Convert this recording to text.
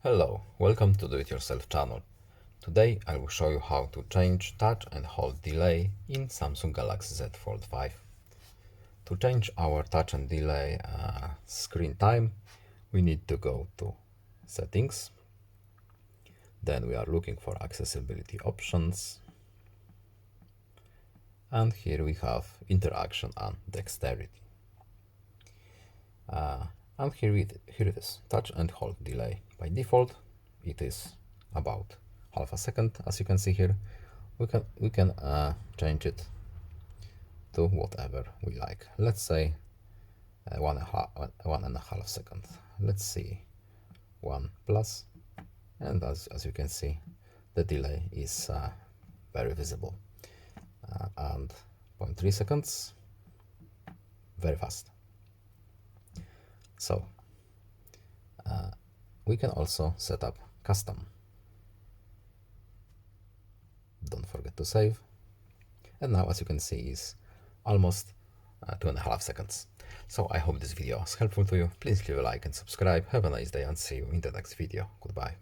Hello, welcome to Do It Yourself channel. Today I will show you how to change touch and hold delay in Samsung Galaxy Z Fold5. To change our touch and delay screen time, we need to go to settings. Then we are looking for accessibility options. And here we have interaction and dexterity. And here it is, touch and hold delay. By default, it is about half a second. As you can see here, we can change it to whatever we like. Let's say 1.5 seconds. Let's see 1 plus, and as you can see, the delay is very visible. And 0.3 seconds, very fast. So we can also set up custom. Don't forget to save. And now, as you can see, is almost 2.5 seconds. So I hope this video was helpful to you. Please leave a like and subscribe. Have a nice day and see you in the next video. Goodbye.